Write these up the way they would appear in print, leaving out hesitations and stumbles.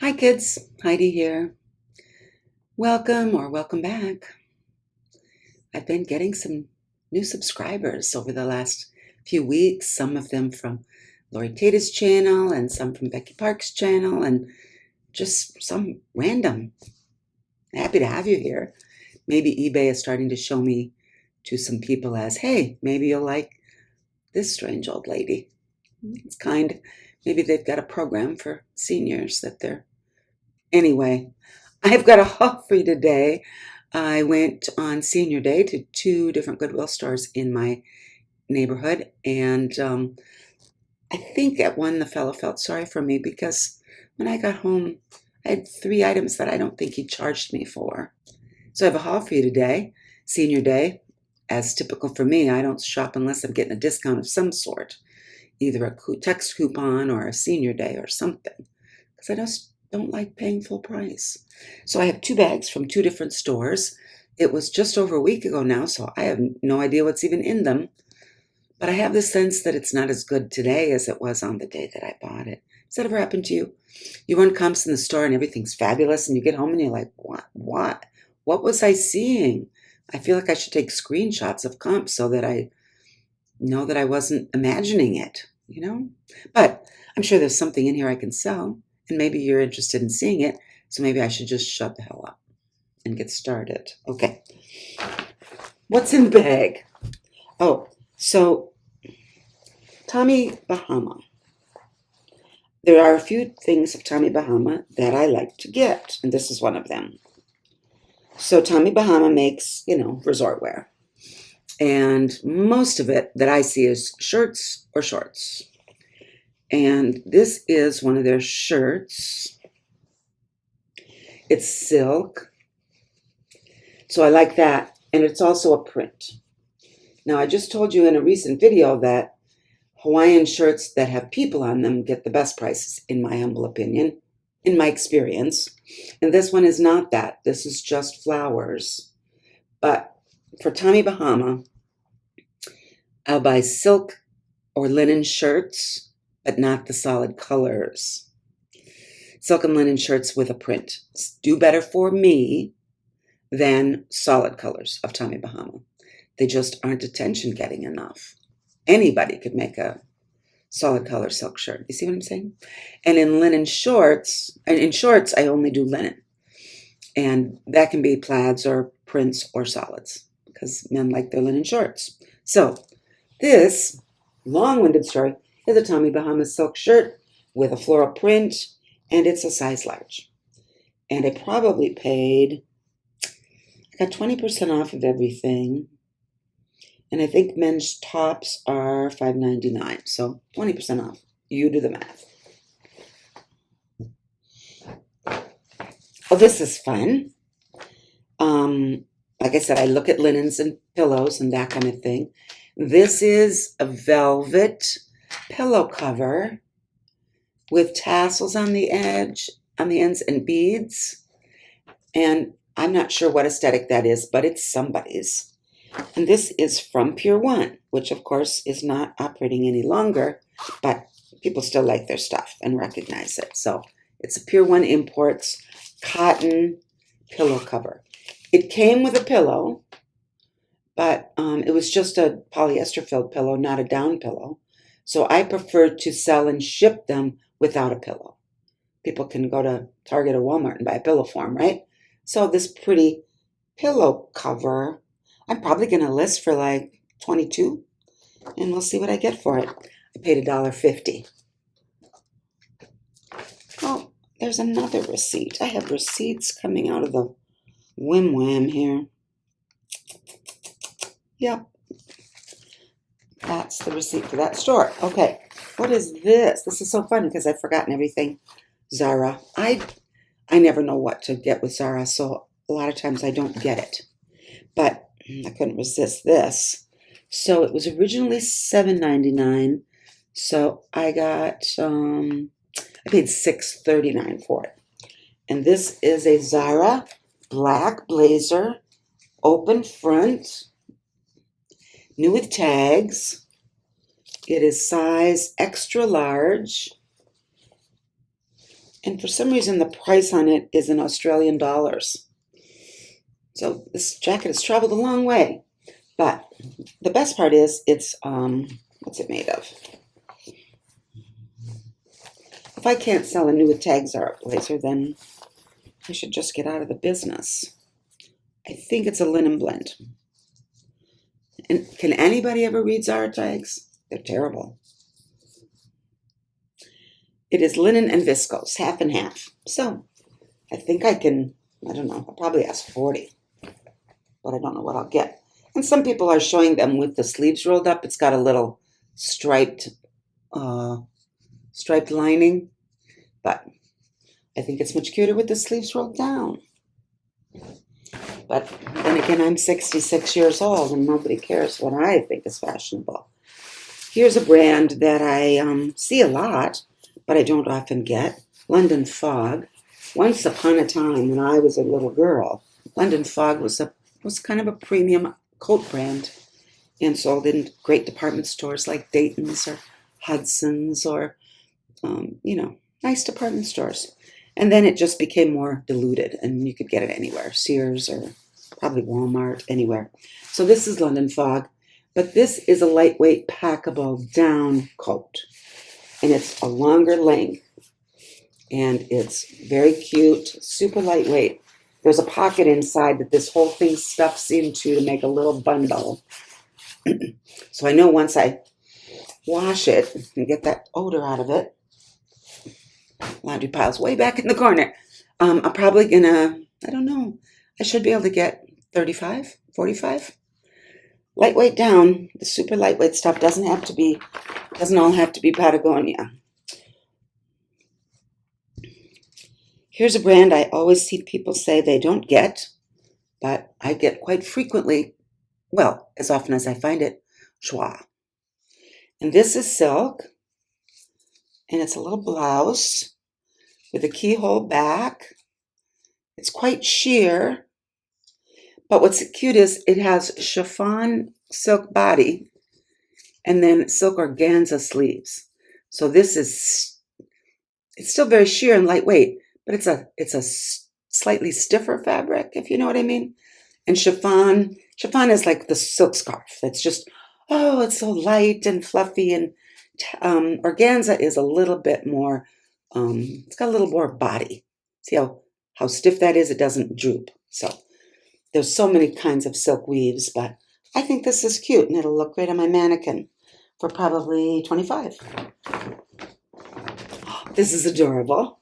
Hi kids, Heidi here. Welcome or welcome back. I've been getting some new subscribers over the last few weeks, some of them from Lori Tata's channel and some from Becky Park's channel and just some random. Happy to have you here. Maybe eBay is starting to show me to some people as, hey, maybe you'll like this strange old lady. It's kind. Maybe they've got a program for seniors that they're... Anyway, I've got a haul for you today. I went on senior day to two different Goodwill stores in my neighborhood, and I think at one the fellow felt sorry for me because when I got home, I had 3 items that I don't think he charged me for. So I have a haul for you today, senior day. As typical for me, I don't shop unless I'm getting a discount of some sort, either a text coupon or a senior day or something, because I just don't like paying full price. So I have 2 bags from 2 different stores. It was just over a week ago now, so I have no idea what's even in them. But I have the sense that it's not as good today as it was on the day that I bought it. Has that ever happened to you? You run comps in the store and everything's fabulous, and you get home and you're like, what? What was I seeing? I feel like I should take screenshots of comps so that I know that I wasn't imagining it, But I'm sure there's something in here I can sell, and maybe you're interested in seeing it, so maybe I should just shut the hell up and get started. Okay. What's in the bag? Oh, so Tommy Bahama. There are a few things of Tommy Bahama that I like to get, and this is one of them. So Tommy Bahama makes, resort wear. And most of it that I see is shirts or shorts. And this is one of their shirts. It's silk. So I like that. And it's also a print. Now, I just told you in a recent video that Hawaiian shirts that have people on them get the best prices, in my humble opinion, in my experience. And this one is not that. This is just flowers. But for Tommy Bahama, I'll buy silk or linen shirts, but not the solid colors. Silk and linen shirts with a print do better for me than solid colors of Tommy Bahama. They just aren't attention getting enough. Anybody could make a solid color silk shirt. You see what I'm saying? And in shorts, I only do linen. And that can be plaids or prints or solids because men like their linen shorts. So this long-winded story is a Tommy Bahama silk shirt with a floral print, and it's a size large. And I probably paid, I got 20% off of everything. And I think men's tops are $5.99, so 20% off. You do the math. Oh, this is fun. Like I said, I look at linens and pillows and that kind of thing. This is a velvet pillow cover with tassels on the edge, on the ends, and beads. And I'm not sure what aesthetic that is, but it's somebody's. And this is from Pure One, which of course is not operating any longer, but people still like their stuff and recognize it. So it's a Pure One Imports cotton pillow cover. It came with a pillow, but it was just a polyester filled pillow, not a down pillow. So I prefer to sell and ship them without a pillow. People can go to Target or Walmart and buy a pillow for them, right? So this pretty pillow cover, I'm probably going to list for like $22, and we'll see what I get for it. I paid $1.50. Oh, there's another receipt. I have receipts coming out of the wham here. Yep. That's the receipt for that store. Okay, what is this? This is so fun because I've forgotten everything. Zara. I never know what to get with Zara, so a lot of times I don't get it. But I couldn't resist this. So it was originally $7.99. So I got, I paid $6.39 for it. And this is a Zara black blazer, open front, new with tags. It is size extra large. And for some reason, the price on it is in Australian dollars. So this jacket has traveled a long way. But the best part is it's, what's it made of? If I can't sell a new Tag Zara blazer, then I should just get out of the business. I think it's a linen blend. And can anybody ever read Zara tags? They're terrible. It is linen and viscose, half and half. So I think I can, I don't know, I'll probably ask 40, but I don't know what I'll get. And some people are showing them with the sleeves rolled up. It's got a little striped lining, but I think it's much cuter with the sleeves rolled down. But then again, I'm 66 years old and nobody cares what I think is fashionable. Here's a brand that I see a lot, but I don't often get. London Fog. Once upon a time when I was a little girl, London Fog was kind of a premium coat brand and sold in great department stores like Dayton's or Hudson's or, nice department stores. And then it just became more diluted and you could get it anywhere, Sears or probably Walmart, anywhere. So this is London Fog, but this is a lightweight packable down coat. And it's a longer length and it's very cute, super lightweight. There's a pocket inside that this whole thing stuffs into to make a little bundle. So I know once I wash it and get that odor out of it, laundry pile's way back in the corner. I'm probably gonna, I don't know, I should be able to get 35, 45. Lightweight down, the super lightweight stuff doesn't all have to be Patagonia. Here's a brand I always see people say they don't get, but I get quite frequently, well, as often as I find it, Joie. And this is silk, and it's a little blouse with a keyhole back. It's quite sheer, but what's cute is it has chiffon silk body and then silk organza sleeves. So this is, it's still very sheer and lightweight, but it's a slightly stiffer fabric, if you know what I mean. And chiffon is like the silk scarf. That's just, oh, it's so light and fluffy. And organza is a little bit more, it's got a little more body. See how stiff that is? It doesn't droop. So there's so many kinds of silk weaves, but I think this is cute and it'll look great on my mannequin for probably 25. This is adorable.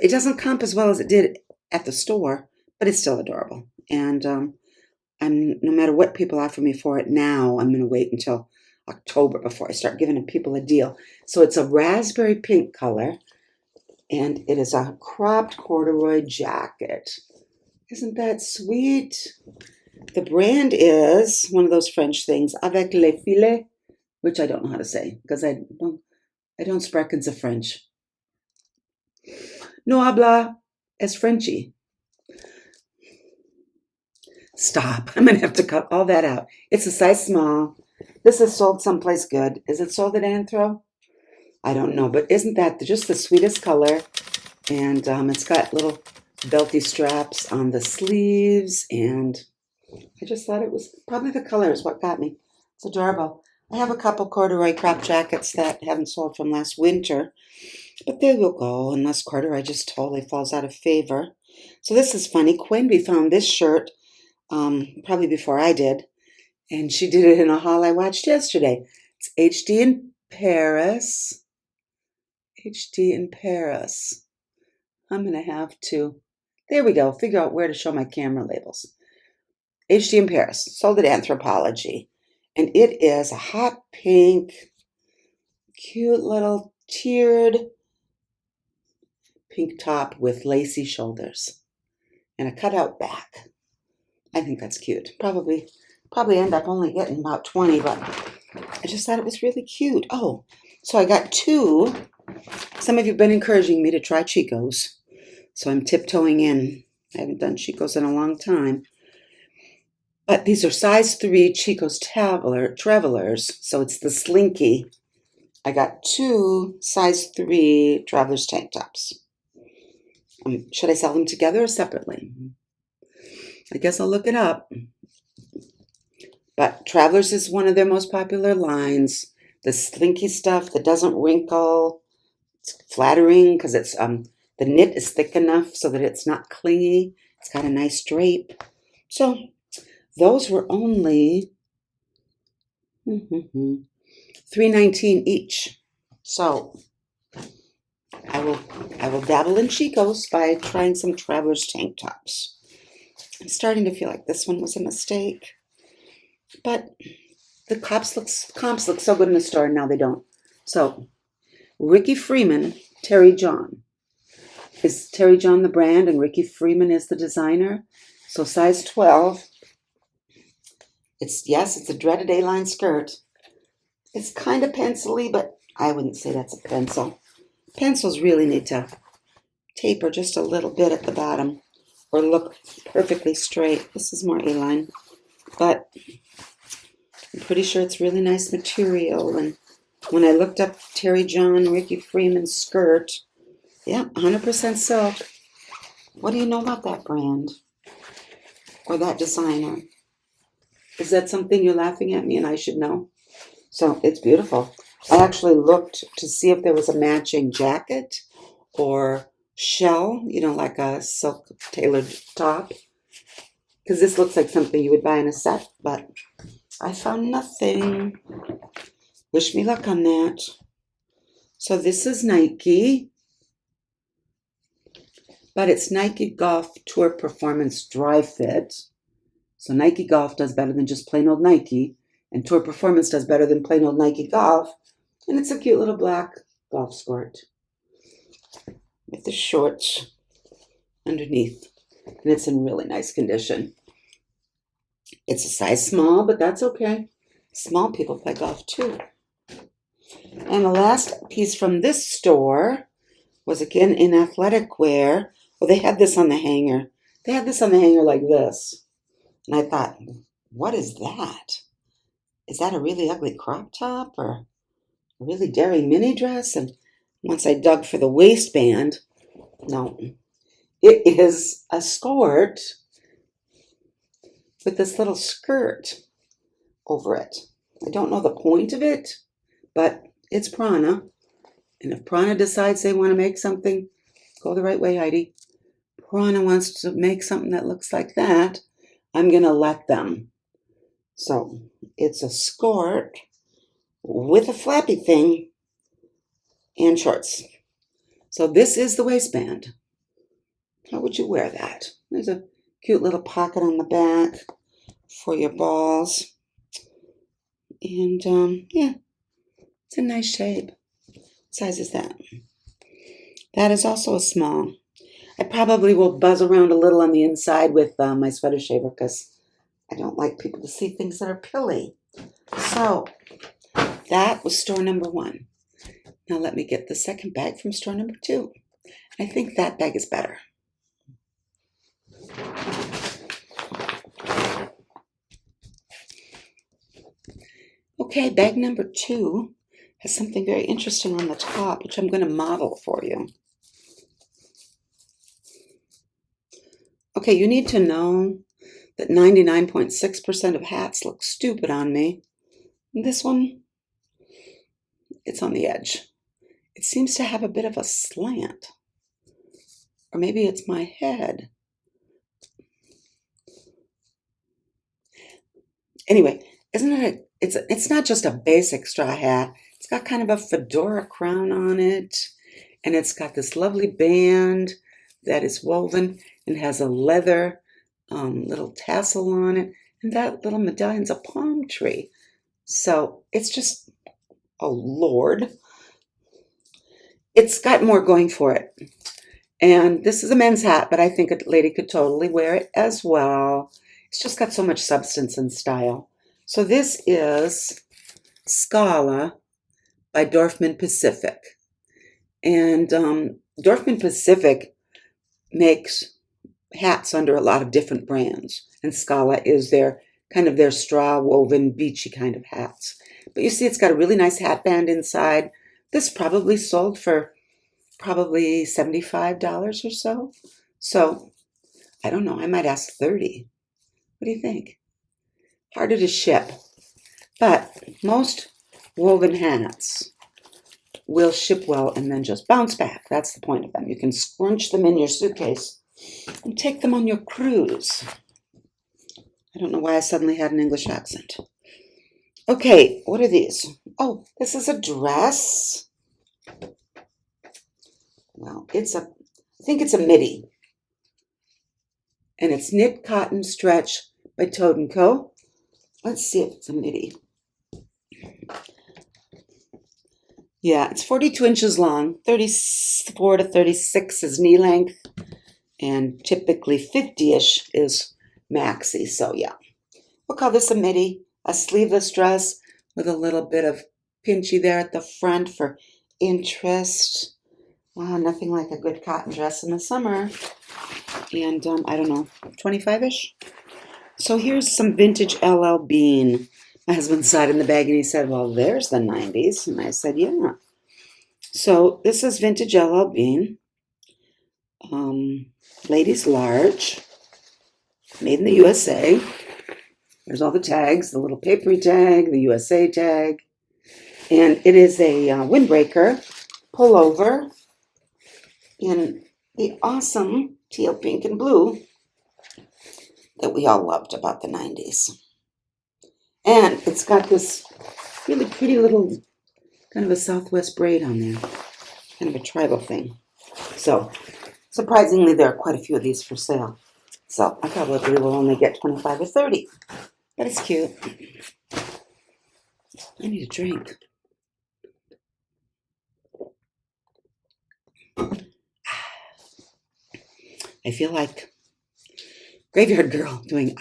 It doesn't comp as well as it did at the store, but it's still adorable. And no matter what people offer me for it now, I'm going to wait until October before I start giving people a deal. So it's a raspberry pink color, and it is a cropped corduroy jacket. Isn't that sweet? The brand is one of those French things, avec les filets, which I don't know how to say because I don't sprechen the French. No habla es Frenchy. Stop. I'm going to have to cut all that out. It's a size small. This is sold someplace good. Is it sold at Anthro? I don't know, but isn't that just the sweetest color? And it's got little belty straps on the sleeves, and I just thought it was probably the color is what got me. It's adorable. I have a couple corduroy crop jackets that haven't sold from last winter, but they will go unless corduroy just totally falls out of favor. So this is funny. Quimby found this shirt probably before I did, and she did it in a haul I watched yesterday. It's HD in Paris. HD in Paris. I'm going to have to, there we go, figure out where to show my camera labels. HD in Paris, sold at Anthropology. And it is a hot pink, cute little tiered pink top with lacy shoulders and a cutout back. I think that's cute. Probably end up only getting about 20, but I just thought it was really cute. Oh, so I got two. Some of you have been encouraging me to try Chico's, so I'm tiptoeing in. I haven't done Chico's in a long time. But these are size 3 Chico's Travelers, so it's the slinky. I got two size 3 Travelers tank tops. Should I sell them together or separately? I guess I'll look it up. But Travelers is one of their most popular lines. The slinky stuff that doesn't wrinkle. It's flattering because it's the knit is thick enough so that it's not clingy. It's got a nice drape. So those were only $3.19 each. So I will dabble in Chico's by trying some Travelers tank tops. I'm starting to feel like this one was a mistake, but the comps look so good in the store, and now they don't. So Ricky Freeman, Terry John. Is Terry John the brand and Ricky Freeman is the designer? So size 12. It's a dreaded A-line skirt. It's kind of pencil-y, but I wouldn't say that's a pencil. Pencils really need to taper just a little bit at the bottom or look perfectly straight. This is more A-line, but I'm pretty sure it's really nice material. And when I looked up Terry John, Ricky Freeman's skirt, yeah, 100% silk. What do you know about that brand or that designer? Is that something you're laughing at me and I should know? So it's beautiful. I actually looked to see if there was a matching jacket or shell, like a silk tailored top, because this looks like something you would buy in a set, but I found nothing. Wish me luck on that. So this is Nike, but it's Nike Golf Tour Performance Dry Fit. So Nike Golf does better than just plain old Nike, and Tour Performance does better than plain old Nike Golf. And it's a cute little black golf skirt with the shorts underneath. And it's in really nice condition. It's a size small, but that's okay. Small people play golf too. And the last piece from this store was again in athletic wear. Well, they had this on the hanger. They had this on the hanger like this. And I thought, what is that? Is that a really ugly crop top or a really daring mini dress? And once I dug for the waistband, no, it is a skirt with this little skirt over it. I don't know the point of it, but it's Prana. And if Prana decides they want to make something, go the right way, Heidi. Prana wants to make something that looks like that, I'm going to let them. So it's a skirt with a flappy thing and shorts. So this is the waistband. How would you wear that? There's a cute little pocket on the back for your balls. And yeah, it's a nice shape. What size is that? That is also a small. I probably will buzz around a little on the inside with my sweater shaver because I don't like people to see things that are pilly. So that was store number 1. Now let me get the second bag from store number 2. I think that bag is better. Okay, bag number 2 has something very interesting on the top, which I'm going to model for you. Okay, you need to know that 99.6% of hats look stupid on me. This one, it's on the edge. It seems to have a bit of a slant. Or maybe it's my head. Anyway, it's not just a basic straw hat. It's got kind of a fedora crown on it. And it's got this lovely band that is woven and has a leather little tassel on it. And that little medallion's a palm tree. So it's just, oh Lord. It's got more going for it. And this is a men's hat, but I think a lady could totally wear it as well. It's just got so much substance and style. So this is Scala by Dorfman Pacific. And Dorfman Pacific makes hats under a lot of different brands. And Scala is their straw woven beachy kind of hats. But you see it's got a really nice hat band inside. This probably sold for probably $75 or so. So I don't know. I might ask 30. What do you think? Harder to ship. But most woven hats will ship well and then just bounce back. That's the point of them. You can scrunch them in your suitcase and take them on your cruise. I don't know why I suddenly had an English accent. Okay, what are these? Oh, this is a dress. Well, I think it's a midi. And it's knit cotton stretch by Toad & Co. Let's see if it's a midi. Yeah, it's 42 inches long, 34 to 36 is knee length, and typically 50-ish is maxi. So yeah, we'll call this a midi, a sleeveless dress with a little bit of pinchy there at the front for interest. Nothing like a good cotton dress in the summer. And I don't know, 25-ish. So here's some vintage LL Bean. My husband saw it in the bag and he said, well, there's the 90s. And I said, yeah. So this is vintage LL Bean. Ladies large. Made in the USA. There's all the tags, the little papery tag, the USA tag. And it is a windbreaker pullover in the awesome teal, pink, and blue that we all loved about the 90s. And it's got this really pretty little kind of a Southwest braid on there. Kind of a tribal thing. So, surprisingly, there are quite a few of these for sale. So, I probably will only get 25 or 30. But it's cute. I need a drink. I feel like Graveyard Girl doing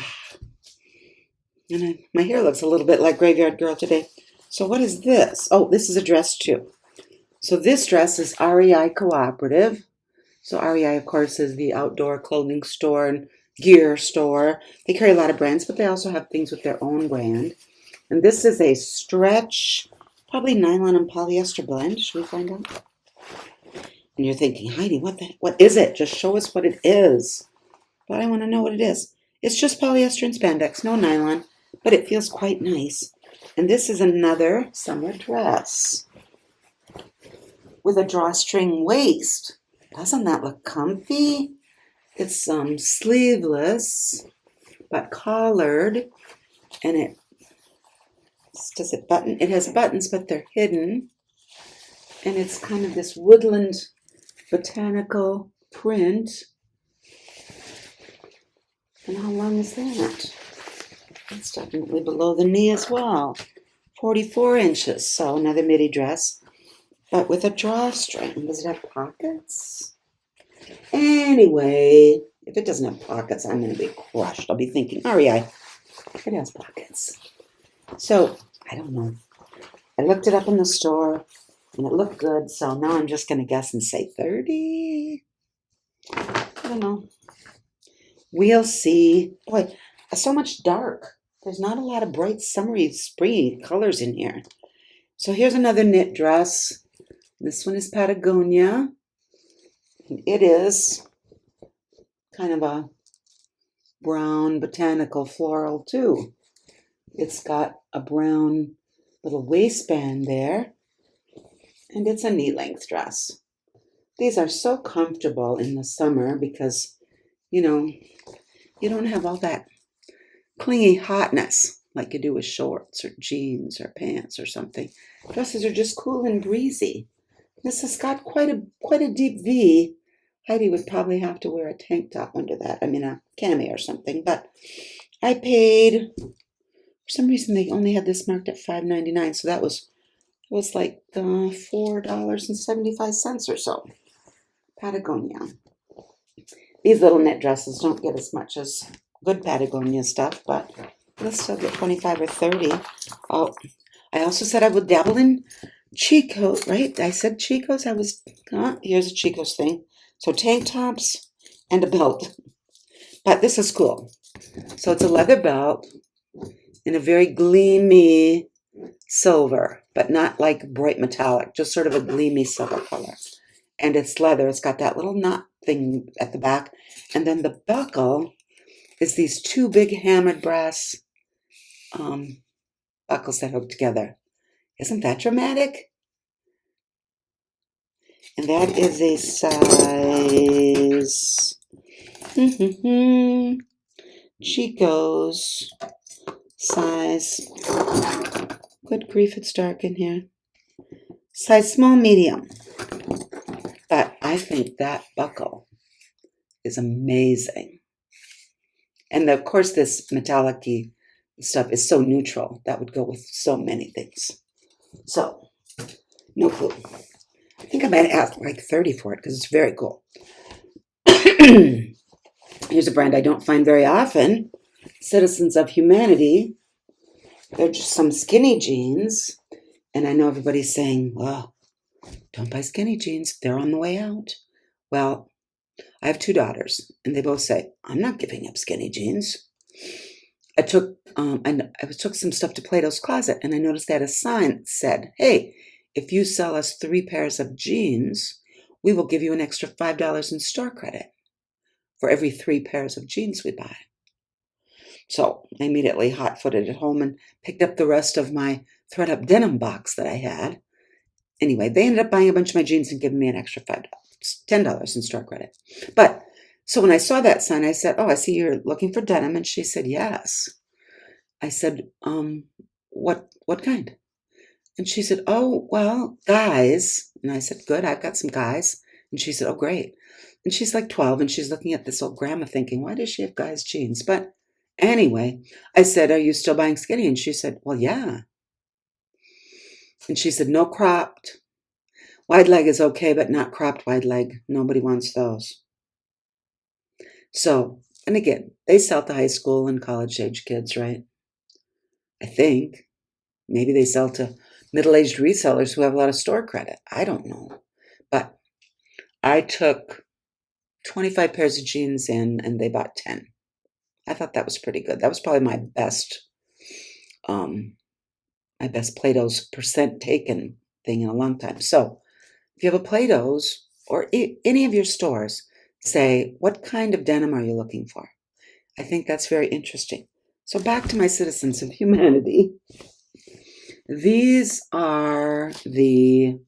and my hair looks a little bit like Graveyard Girl today. So what is this? Oh, this is a dress too. So this dress is REI Cooperative. So REI, of course, is the outdoor clothing store and gear store. They carry a lot of brands, but they also have things with their own brand. And this is a stretch, probably nylon and polyester blend. Should we find out? And you're thinking, Heidi, what is it? Just show us what it is. But I want to know what it is. It's just polyester and spandex, no nylon, but it feels quite nice. And this is another summer dress with a drawstring waist. Doesn't that look comfy? It's sleeveless, but collared, and does it button? It has buttons, but they're hidden. And it's kind of this woodland botanical print. And how long is that? It's definitely below the knee as well. 44 inches, so another midi dress, but with a drawstring. Does it have pockets? Anyway, if it doesn't have pockets, I'm going to be crushed. I'll be thinking, REI, it has pockets. So, I don't know. I looked it up in the store, and it looked good, so now I'm just going to guess and say 30. I don't know. We'll see. Boy, so much dark. There's not a lot of bright, summery, springy colors in here. So here's another knit dress. This one is Patagonia. And it is kind of a brown botanical floral too. It's got a brown little waistband there. And it's a knee-length dress. These are so comfortable in the summer because, you know, you don't have all that clingy hotness like you do with shorts or jeans or pants or something. Dresses are just cool and breezy. This has got quite a deep V. Heidi would probably have to wear a tank top under that. I mean, a cami or something. But I paid, for some reason, they only had this marked at $5.99. So that was like $4.75 or so. Patagonia. These little knit dresses don't get as much as good Patagonia stuff, but let's still get 25 or 30. Oh, I also said I would dabble in Chico's, right? I said Chico's. Here's a Chico's thing. So tank tops and a belt. But this is cool. So it's a leather belt in a very gleamy silver, but not like bright metallic, just sort of a gleamy silver color. and it's leather. It's got that little knot thing at the back. And then the buckle is these two big hammered brass buckles that hook together. Isn't that dramatic? And that is a size Chico's size. Good grief, it's dark in here. Size small, medium. But I think that buckle is amazing. And of course, this metallic-y stuff is so neutral. That would go with so many things. So, no clue. I think I might ask like 30 for it because it's very cool. Here's a brand I don't find very often. Citizens of Humanity. They're just some skinny jeans. And I know everybody's saying, well, don't buy skinny jeans. They're on the way out. Well, I have two daughters, and they both say, I'm not giving up skinny jeans. I took some stuff to Plato's Closet, and I noticed that a sign that said, hey, if you sell us 3 pairs of jeans, we will give you an extra $5 in store credit for every 3 pairs of jeans we buy. So I immediately hot-footed at home and picked up the rest of my thread-up denim box that I had. Anyway, they ended up buying a bunch of my jeans and giving me an extra $10 in store credit. But so when I saw that sign, I said, oh, I see you're looking for denim. And she said, yes. I said, what kind? And she said, oh, well, guys. And I said, good, I've got some guys. And she said, oh, great. And she's like 12, and she's looking at this old grandma thinking, why does she have guys' jeans? But anyway, I said, are you still buying skinny? And she said, well, yeah. And she said, no cropped. Wide leg is okay, but not cropped wide leg. Nobody wants those. So, and again, they sell to high school and college-age kids, right? I think. Maybe they sell to middle-aged resellers who have a lot of store credit. I don't know. But I took 25 pairs of jeans in, and they bought 10. I thought that was pretty good. That was probably my best Plato's percent taken thing in a long time. So if you have a Plato's or any of your stores, say, what kind of denim are you looking for? I think that's very interesting. So back to my Citizens of Humanity. These are the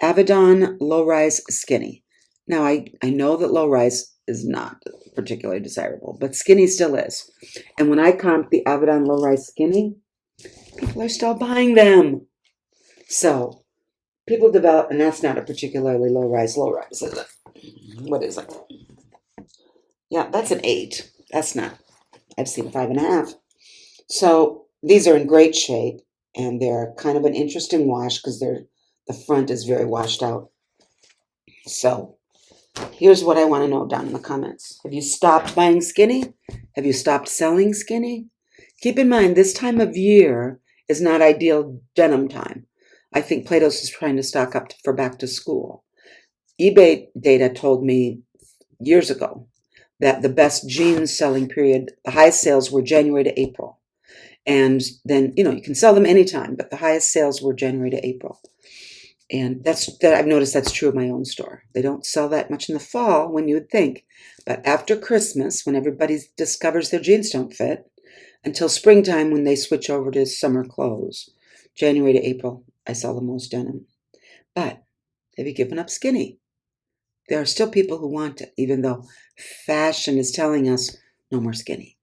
Avedon low-rise skinny. Now, I know that low-rise is not particularly desirable, but skinny still is. And when I comp the Avedon low-rise skinny, people are still buying them. So people develop, and that's not a particularly low-rise, is it? What is it? Yeah, that's an 8. That's not. I've seen 5.5. So these are in great shape, and they're kind of an interesting wash because the front is very washed out. So here's what I want to know down in the comments. Have you stopped buying skinny? Have you stopped selling skinny? Keep in mind, this time of year is not ideal denim time. I think Plato's is trying to stock up for back to school. eBay data told me years ago that the best jeans selling period, the highest sales were January to April. And then, you can sell them anytime, but the highest sales were January to April. And I've noticed that's true of my own store. They don't sell that much in the fall when you would think. But after Christmas, when everybody discovers their jeans don't fit, until springtime when they switch over to summer clothes, January to April, I sell the most denim. But have you given up skinny? There are still people who want it, even though fashion is telling us no more skinny.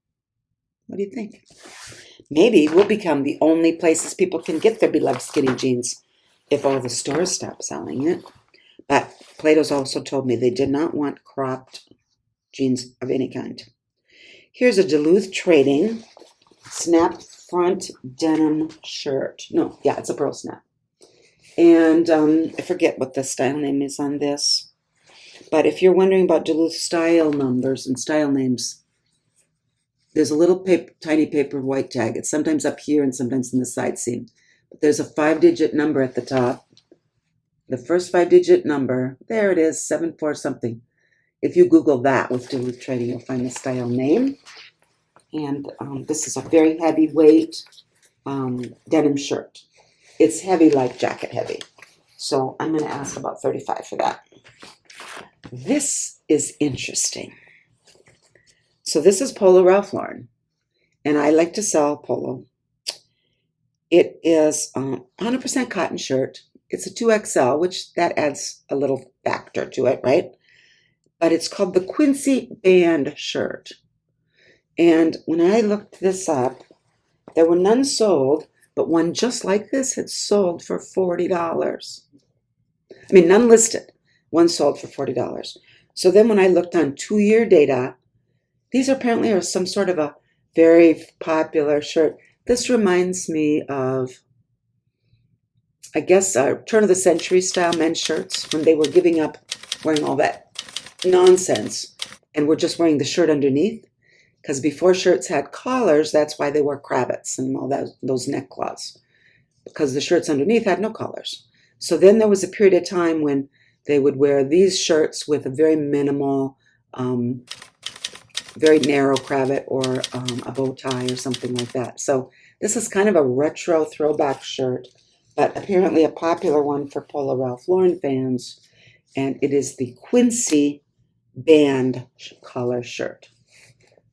What do you think? Maybe we'll become the only places people can get their beloved skinny jeans if all the stores stop selling it. But Plato's also told me they did not want cropped jeans of any kind. Here's a Duluth Trading snap front denim shirt. No, yeah, it's a pearl snap. And I forget what the style name is on this. But if you're wondering about Duluth style numbers and style names, there's a little tiny paper white tag. It's sometimes up here and sometimes in the side seam. But there's a 5-digit number at the top. The first 5-digit number, there it is, 74 something. If you Google that with Duluth Trading, you'll find the style name. And this is a very heavyweight denim shirt. It's heavy like jacket heavy. So I'm going to ask about $35 for that. This is interesting. So this is Polo Ralph Lauren, and I like to sell polo. It is 100% cotton shirt. It's a 2XL, which that adds a little factor to it, right? But it's called the Quincy Band shirt. And when I looked this up, there were none sold, but one just like this had sold for $40. I mean, none listed. One sold for $40. So then when I looked on 2-year data, these apparently are some sort of a very popular shirt. This reminds me of, I guess, turn of the century style men's shirts when they were giving up wearing all that nonsense and were just wearing the shirt underneath. Because before shirts had collars, that's why they wore cravats and all those neck cloths, because the shirts underneath had no collars. So then there was a period of time when they would wear these shirts with a very minimal, very narrow cravat or a bow tie or something like that. So this is kind of a retro throwback shirt, but apparently a popular one for Polo Ralph Lauren fans, and it is the Quincy Band collar shirt.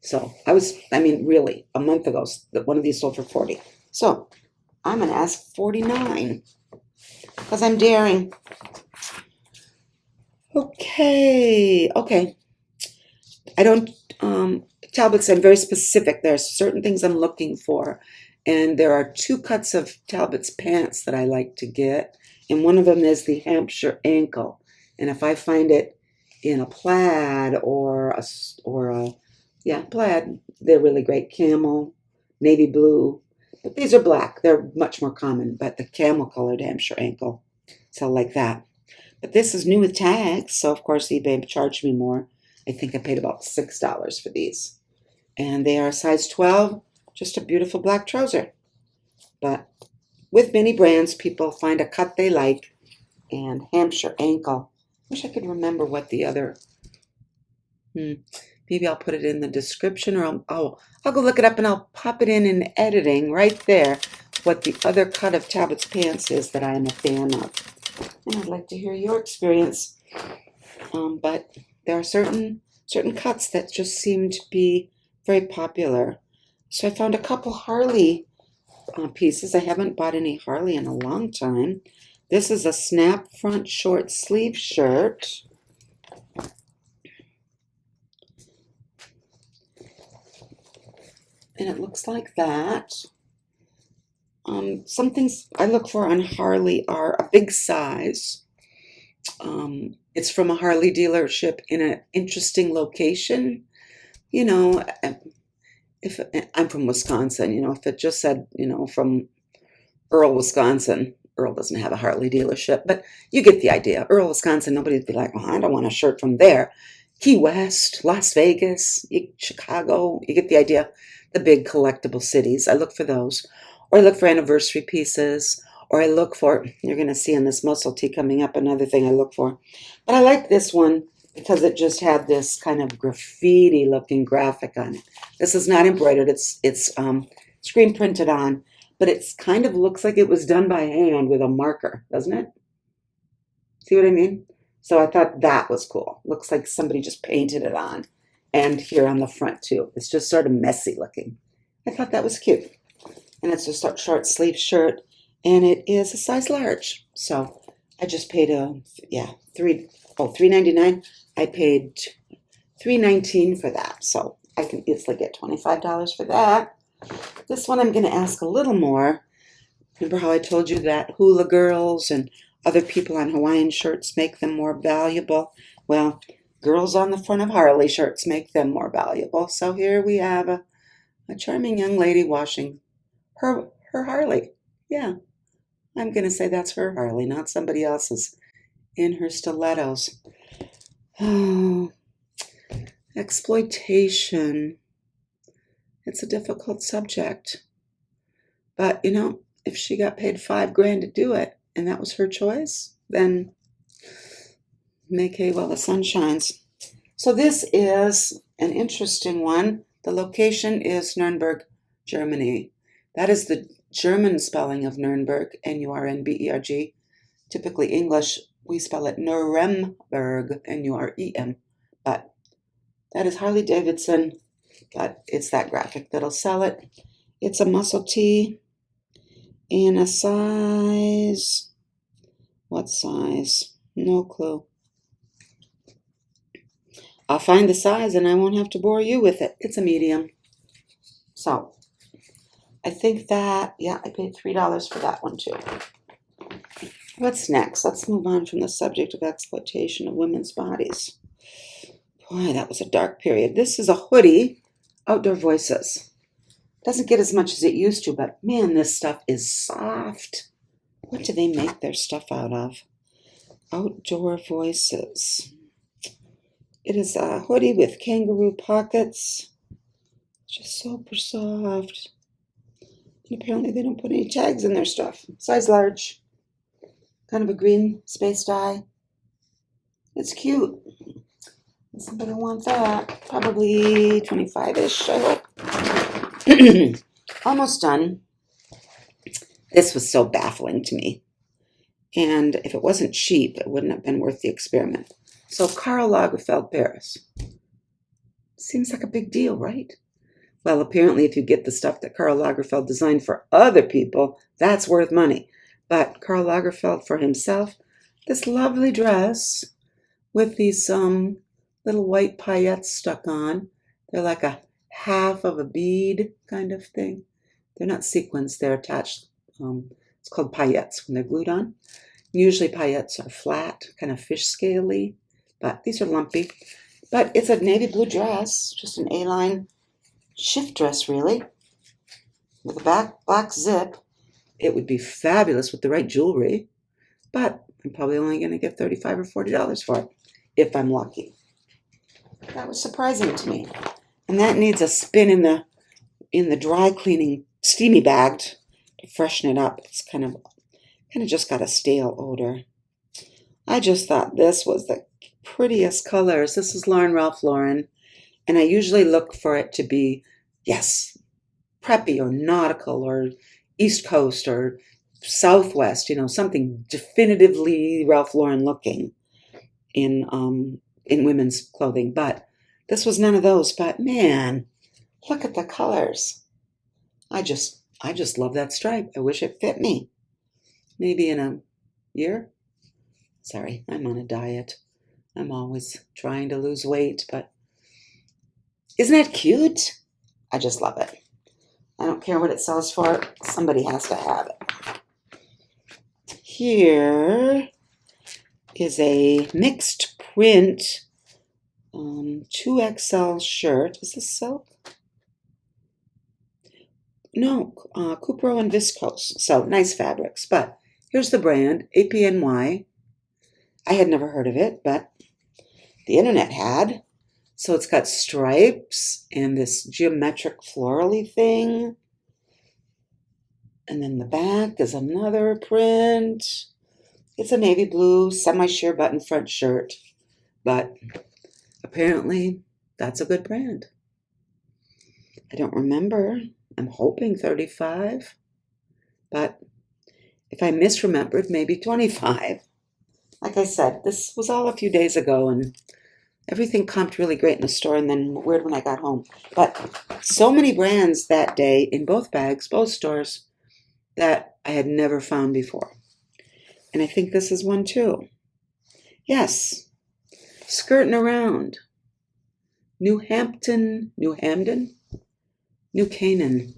So really, a month ago, one of these sold for $40. So I'm going to ask $49 because I'm daring. Okay. I don't, Talbots, I'm very specific. There are certain things I'm looking for. And there are 2 cuts of Talbot's pants that I like to get. And one of them is the Hampshire ankle. And if I find it in a plaid or a plaid, they're really great. Camel, navy blue. But these are black. They're much more common. But the camel colored Hampshire ankle, so like that. But this is new with tags, so of course eBay charged me more. I think I paid about $6 for these. And they are a size 12, just a beautiful black trouser. But with many brands, people find a cut they like, and Hampshire ankle. Wish I could remember what the other, maybe I'll put it in the description, or I'll go look it up and I'll pop it in editing right there, what the other cut of Talbot's pants is that I am a fan of. And I'd like to hear your experience. But there are certain cuts that just seem to be very popular. So I found a couple Harley pieces. I haven't bought any Harley in a long time. This is a snap front short sleeve shirt. And it looks like that. Some things I look for on Harley are a big size. It's from a Harley dealership in an interesting location. You know, if I'm from Wisconsin, if it just said, from Earl, Wisconsin, Earl doesn't have a Harley dealership, but you get the idea. Earl, Wisconsin, nobody'd be like, I don't want a shirt from there. Key West, Las Vegas, Chicago, you get the idea. The big collectible cities, I look for those. Or I look for anniversary pieces, or I look for, you're going to see in this muscle tee coming up, another thing I look for. But I like this one because it just had this kind of graffiti-looking graphic on it. This is not embroidered, it's screen printed on, but it kind of looks like it was done by hand with a marker, doesn't it? See what I mean? So I thought that was cool. Looks like somebody just painted it on. And here on the front, too. It's just sort of messy looking. I thought that was cute. And it's a short sleeve shirt, and it is a size large. So I just paid $3.99. I paid $3.19 for that. So I can easily get $25 for that. This one I'm going to ask a little more. Remember how I told you that hula girls and other people on Hawaiian shirts make them more valuable? Well, girls on the front of Harley shirts make them more valuable. So here we have a charming young lady washing her Harley. Yeah, I'm going to say that's her Harley, not somebody else's, in her stilettos. Oh, exploitation. It's a difficult subject. But, if she got paid $5,000 to do it, and that was her choice, then make hay while the sun shines. So this is an interesting one. The location is Nuremberg, Germany. That is the German spelling of Nuremberg, Nurberg. Typically English, we spell it Nuremberg, N-U-R-E-M, but that is Harley Davidson, but it's that graphic that'll sell it. It's a muscle tee in a size, what size? No clue. I'll find the size and I won't have to bore you with it. It's a medium. So I think that, yeah, I paid $3 for that one too. What's next? Let's move on from the subject of exploitation of women's bodies. Boy, that was a dark period. This is a hoodie, Outdoor Voices. Doesn't get as much as it used to, but man, this stuff is soft. What do they make their stuff out of? Outdoor Voices. It is a hoodie with kangaroo pockets. Just super soft. And apparently they don't put any tags in their stuff. Size large. Kind of a green space dye. It's cute. Somebody want that. Probably 25-ish, I hope. Almost done. This was so baffling to me. And if it wasn't cheap, it wouldn't have been worth the experiment. So Karl Lagerfeld Paris. Seems like a big deal, right? Well, apparently if you get the stuff that Karl Lagerfeld designed for other people, that's worth money. But Karl Lagerfeld for himself, this lovely dress with these little white paillettes stuck on. They're like a half of a bead kind of thing. They're not sequins, they're attached. It's called paillettes when they're glued on. Usually paillettes are flat, kind of fish scaly, but these are lumpy. But it's a navy blue dress, just an A-line shift dress really, with a black zip. It would be fabulous with the right jewelry, but I'm probably only going to get $35 or $40 for it, if I'm lucky. That was surprising to me. And that needs a spin in the dry cleaning steamy bag to freshen it up. It's kind of just got a stale odor. I just thought this was the prettiest colors. This is Ralph Lauren, and I usually look for it to be, yes, preppy or nautical or East Coast or Southwest, something definitively Ralph Lauren looking in women's clothing. But this was none of those. But man, look at the colors. I just love that stripe. I wish it fit me. Maybe in a year. Sorry, I'm on a diet. I'm always trying to lose weight, but isn't that cute? I just love it. I don't care what it sells for. Somebody has to have it. Here is a mixed print 2XL shirt. Is this silk? No, Cupro and viscose. So nice fabrics. But here's the brand, APNY. I had never heard of it, but the internet had. So it's got stripes and this geometric florally thing. And then the back is another print. It's a navy blue semi-sheer button front shirt. But apparently that's a good brand. I don't remember. I'm hoping 35. But if I misremembered, maybe 25. Like I said, this was all a few days ago and everything comped really great in the store and then weird when I got home. But so many brands that day in both bags, both stores, that I had never found before. And I think this is one too. Yes, skirting around. New Hamden? New Canaan.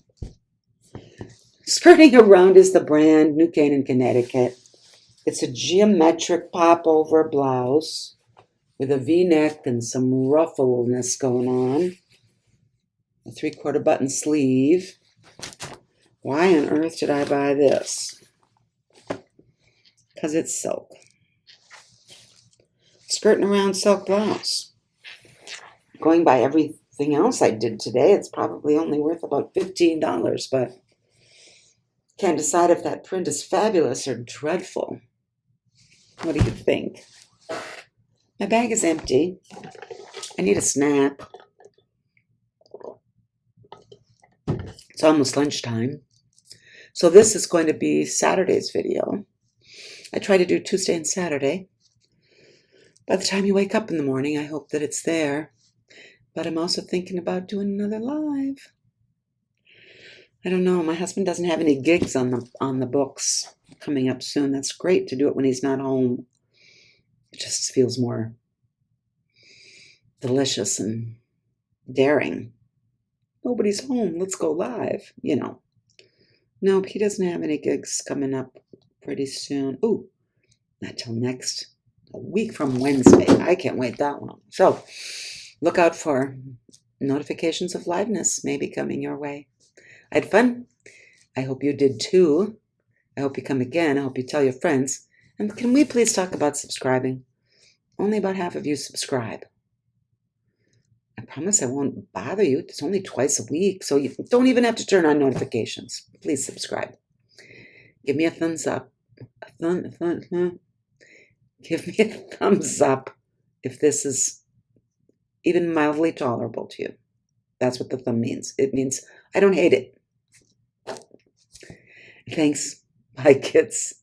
Skirting Around is the brand, New Canaan, Connecticut. It's a geometric pop-over blouse with a V-neck and some ruffleness going on. A 3/4 button sleeve. Why on earth did I buy this? Because it's silk. Skirting around silk blouse. Going by everything else I did today, it's probably only worth about $15, but can't decide if that print is fabulous or dreadful. What do you think? My bag is empty. I need a snack. It's almost lunchtime. So this is going to be Saturday's video. I try to do Tuesday and Saturday. By the time you wake up in the morning, I hope that it's there. But I'm also thinking about doing another live. I don't know. My husband doesn't have any gigs on the books coming up soon. That's great to do it when he's not home. It just feels more delicious and daring. Nobody's home. Let's go live. Nope, he doesn't have any gigs coming up pretty soon. Ooh, not till a week from Wednesday. I can't wait that long. So look out for notifications of liveness maybe coming your way. I had fun. I hope you did too. I hope you come again. I hope you tell your friends. And can we please talk about subscribing? Only about half of you subscribe. I promise I won't bother you. It's only twice a week, so you don't even have to turn on notifications. Please subscribe. Give me a thumbs up. Give me a thumbs up if this is even mildly tolerable to you. That's what the thumb means. It means I don't hate it. Thanks. Bye, kids.